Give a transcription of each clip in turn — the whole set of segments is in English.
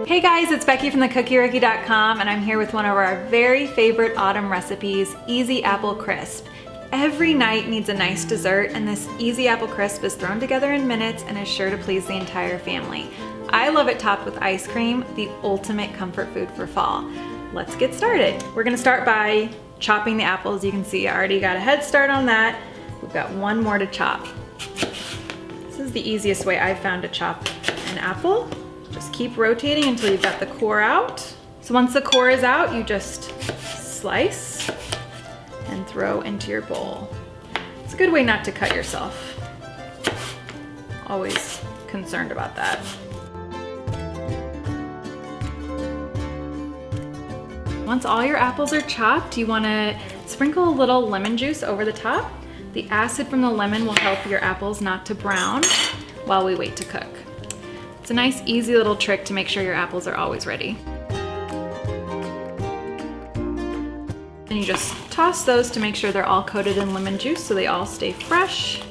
Hey guys, it's Becky from thecookie-rookie.com and I'm here with one of our very favorite autumn recipes, Easy Apple Crisp. Every night needs a nice dessert and this Easy Apple Crisp is thrown together in minutes and is sure to please the entire family. I love it topped with ice cream, the ultimate comfort food for fall. Let's get started. We're gonna start by chopping the apples. You can see I already got a head start on that. We've got one more to chop. This is the easiest way I've found to chop an apple. Just keep rotating until you've got the core out. So once the core is out, you just slice and throw into your bowl. It's a good way not to cut yourself. Always concerned about that. Once all your apples are chopped, you want to sprinkle a little lemon juice over the top. The acid from the lemon will help your apples not to brown while we wait to cook. It's a nice, easy little trick to make sure your apples are always ready. And you just toss those to make sure they're all coated in lemon juice so they all stay fresh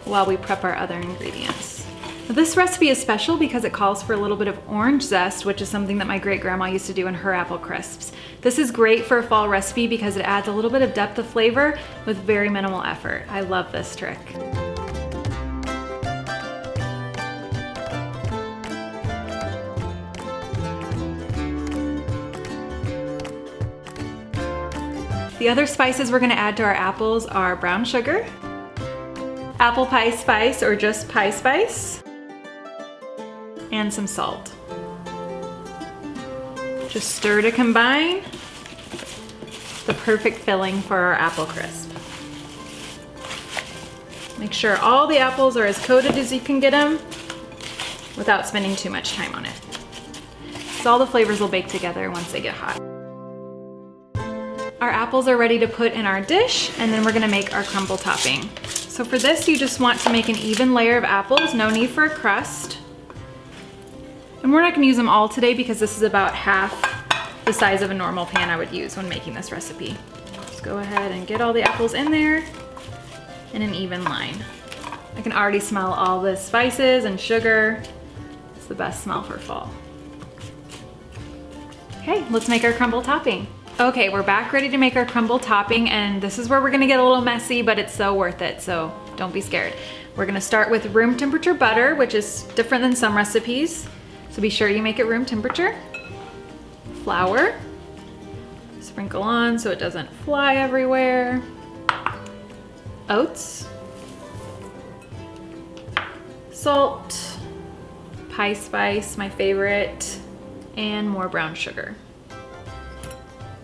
while we prep our other ingredients. Now, this recipe is special because it calls for a little bit of orange zest, which is something that my great-grandma used to do in her apple crisps. This is great for a fall recipe because it adds a little bit of depth of flavor with very minimal effort. I love this trick. The other spices we're gonna add to our apples are brown sugar, apple pie spice or just pie spice, and some salt. Just stir to combine. The perfect filling for our apple crisp. Make sure all the apples are as coated as you can get them without spending too much time on it. So all the flavors will bake together once they get hot. Our apples are ready to put in our dish, and then we're gonna make our crumble topping. So for this, you just want to make an even layer of apples, no need for a crust. And we're not gonna use them all today because this is about half the size of a normal pan I would use when making this recipe. Just go ahead and get all the apples in there in an even line. I can already smell all the spices and sugar. It's the best smell for fall. Okay, let's make our crumble topping. Okay, we're back ready to make our crumble topping, and this is where we're gonna get a little messy, but it's so worth it, so don't be scared. We're gonna start with room temperature butter, which is different than some recipes, so be sure you make it room temperature. Flour, sprinkle on so it doesn't fly everywhere. Oats, salt, pie spice, my favorite, and more brown sugar.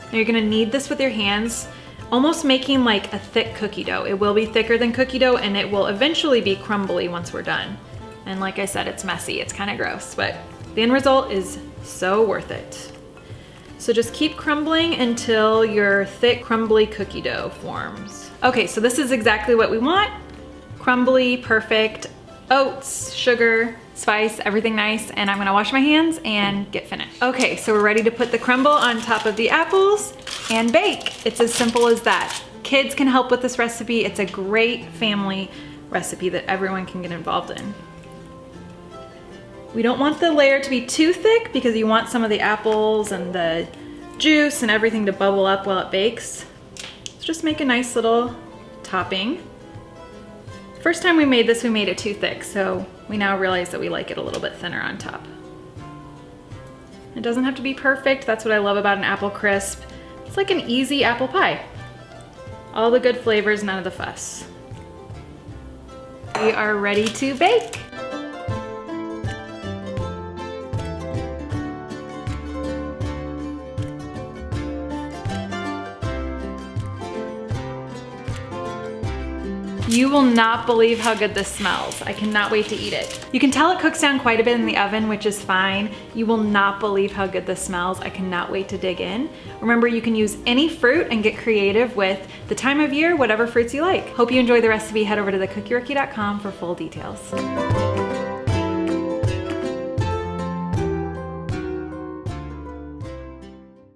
Now you're gonna knead this with your hands, almost making like a thick cookie dough. It will be thicker than cookie dough and it will eventually be crumbly once we're done. And like I said, it's messy, it's kind of gross, but the end result is so worth it. So just keep crumbling until your thick, crumbly cookie dough forms. Okay, so this is exactly what we want. Crumbly, perfect, oats, sugar, spice, everything nice, and I'm gonna wash my hands and get finished. Okay, so we're ready to put the crumble on top of the apples and bake. It's as simple as that. Kids can help with this recipe. It's a great family recipe that everyone can get involved in. We don't want the layer to be too thick because you want some of the apples and the juice and everything to bubble up while it bakes. So just make a nice little topping. First time we made this, we made it too thick, so we now realize that we like it a little bit thinner on top. It doesn't have to be perfect. That's what I love about an apple crisp. It's like an easy apple pie. All the good flavors, none of the fuss. We are ready to bake. You will not believe how good this smells. I cannot wait to eat it. You can tell it cooks down quite a bit in the oven, which is fine. You will not believe how good this smells. I cannot wait to dig in. Remember, you can use any fruit and get creative with the time of year, whatever fruits you like. Hope you enjoy the recipe. Head over to thecookie-rookie.com for full details.